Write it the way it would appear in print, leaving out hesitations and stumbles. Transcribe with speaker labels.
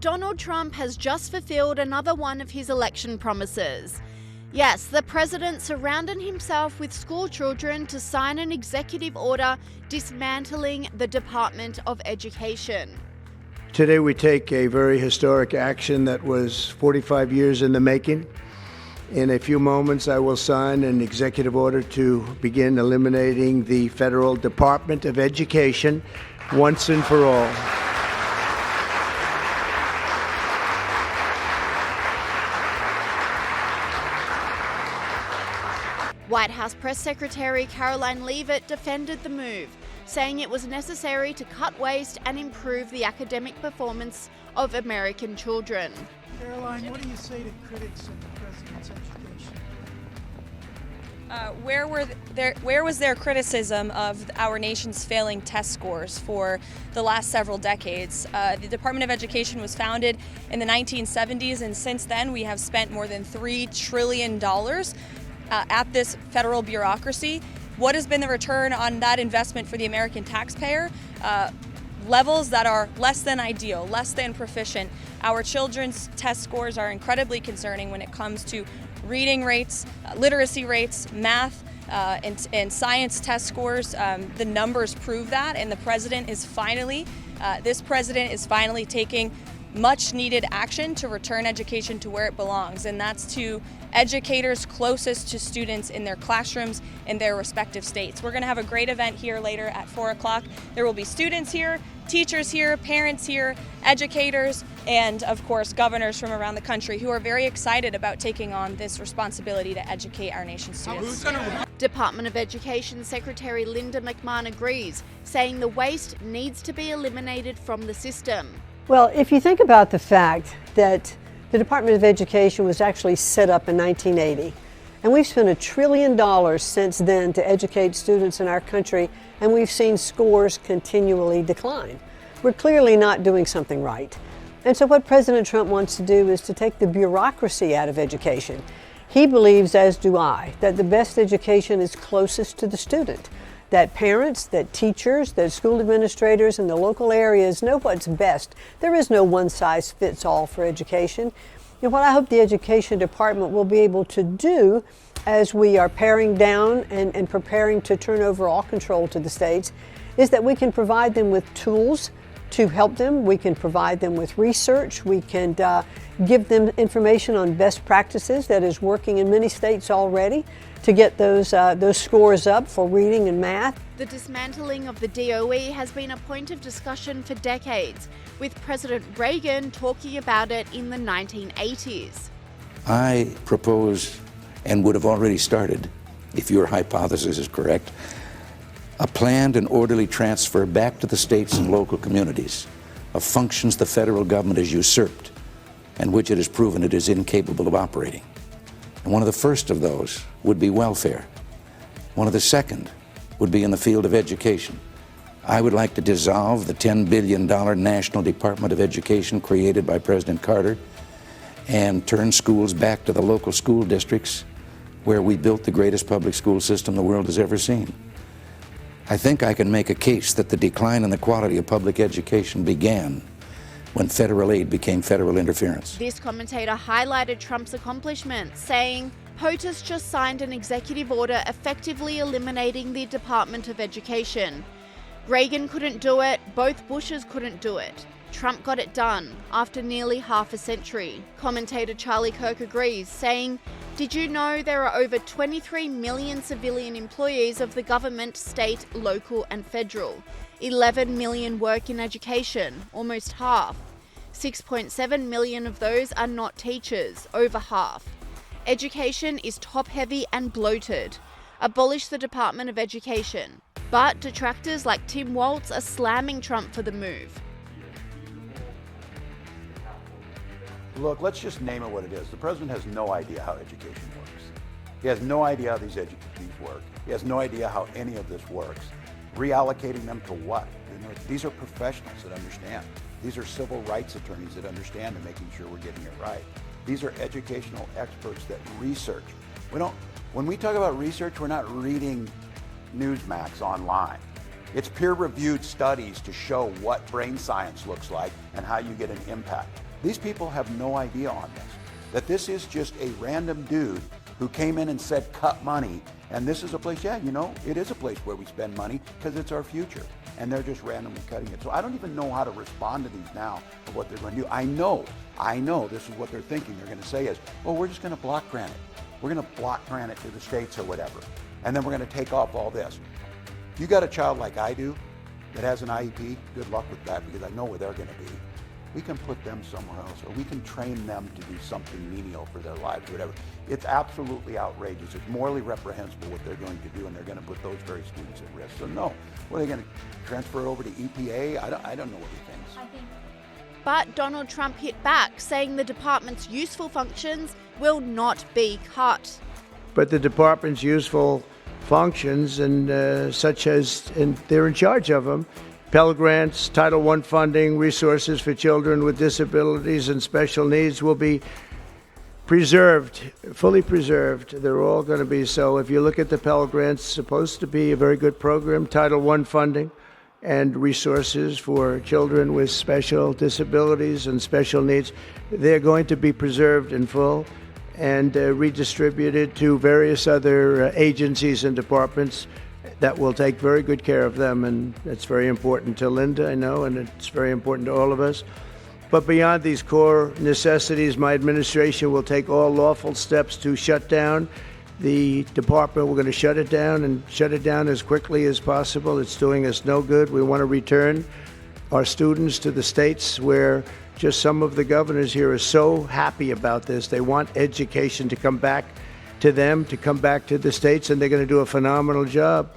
Speaker 1: Donald Trump has just fulfilled another one of his election promises. Yes, the president surrounded himself with school children to sign an executive order dismantling the Department of Education.
Speaker 2: Today we take a very historic action that was 45 years in the making. In a few moments, I will sign an executive order to begin eliminating the Federal Department of Education once and for all.
Speaker 1: White House Press Secretary Caroline Leavitt defended the move, saying it was necessary to cut waste and improve the academic performance of American children.
Speaker 3: Caroline, what do you say to critics of the president's education?
Speaker 4: Where was their criticism of our nation's failing test scores for the last several decades? The Department of Education was founded in the 1970s, and since then we have spent more than $3 trillion at this federal bureaucracy. What has been the return on that investment for the American taxpayer? Levels that are less than ideal, less than proficient. Our children's test scores are incredibly concerning when it comes to reading rates, literacy rates, math, and science test scores. The numbers prove that, and this president is finally taking much needed action to return education to where it belongs, and that's to educators closest to students in their classrooms in their respective states. We're going to have a great event here later at 4 o'clock. There will be students here, teachers here, parents here, educators, and of course governors from around the country who are very excited about taking on this responsibility to educate our nation's students.
Speaker 1: Department of Education Secretary Linda McMahon agrees, saying the waste needs to be eliminated from the system.
Speaker 5: Well, if you think about the fact that the Department of Education was actually set up in 1980, and we've spent $1 trillion since then to educate students in our country, and we've seen scores continually decline. We're clearly not doing something right. And so what President Trump wants to do is to take the bureaucracy out of education. He believes, as do I, that the best education is closest to the student, that parents, that teachers, that school administrators in the local areas know what's best. There is no one-size-fits-all for education. And what I hope the Education Department will be able to do as we are paring down and preparing to turn over all control to the states is that we can provide them with tools to help them. We can provide them with research. We can give them information on best practices that is working in many states already to get those scores up for reading and math.
Speaker 1: The dismantling of the DOE has been a point of discussion for decades, with President Reagan talking about it in the 1980s.
Speaker 6: I propose, and would have already started, if your hypothesis is correct, a planned and orderly transfer back to the states and local communities of functions the federal government has usurped and which it has proven it is incapable of operating. And one of the first of those would be welfare. One of the second would be in the field of education. I would like to dissolve the $10 billion National Department of Education created by President Carter and turn schools back to the local school districts where we built the greatest public school system the world has ever seen. I think I can make a case that the decline in the quality of public education began when federal aid became federal interference.
Speaker 1: This commentator highlighted Trump's accomplishments, saying, POTUS just signed an executive order effectively eliminating the Department of Education. Reagan couldn't do it, both Bushes couldn't do it. Trump got it done after nearly half a century. Commentator Charlie Kirk agrees, saying, did you know there are over 23 million civilian employees of the government, state, local and federal? 11 million work in education, almost half. 6.7 million of those are not teachers, over half. Education is top-heavy and bloated. Abolish the Department of Education. But detractors like Tim Waltz are slamming Trump for the move.
Speaker 7: Look, let's just name it what it is. The president has no idea how education works. He has no idea how these work. He has no idea how any of this works. Reallocating them to what? You know, these are professionals that understand. These are civil rights attorneys that understand and making sure we're getting it right. These are educational experts that research. When we talk about research, we're not reading Newsmax online. It's peer-reviewed studies to show what brain science looks like and how you get an impact. These people have no idea on this, that this is just a random dude who came in and said, cut money. And this is a place, yeah, you know, it is a place where we spend money because it's our future. And they're just randomly cutting it. So I don't even know how to respond to these now of what they're going to do. I know this is what they're thinking. They're going to say is, well, we're just going to block grant it. We're going to block grant it to the states or whatever. And then we're going to take off all this. If you got a child like I do that has an IEP, good luck with that, because I know where they're going to be. We can put them somewhere else, or we can train them to do something menial for their lives, or whatever. It's absolutely outrageous. It's morally reprehensible what they're going to do, and they're going to put those very students at risk. So no, what are they going to transfer it over to EPA? I don't know what he thinks.
Speaker 1: But Donald Trump hit back, saying the department's useful functions will not be cut.
Speaker 2: But the department's useful functions, and such as, and they're in charge of them, Pell Grants, Title I funding, resources for children with disabilities and special needs will be preserved, fully preserved. They're all going to be so. If you look at the Pell Grants, supposed to be a very good program, Title I funding and resources for children with special disabilities and special needs. They're going to be preserved in full and redistributed to various other agencies and departments that will take very good care of them, and it's very important to Linda, I know, and it's very important to all of us. But beyond these core necessities, my administration will take all lawful steps to shut down the department. We're going to shut it down and shut it down as quickly as possible. It's doing us no good. We want to return our students to the states where just some of the governors here are so happy about this. They want education to come back to them, to come back to the states, and they're going to do a phenomenal job.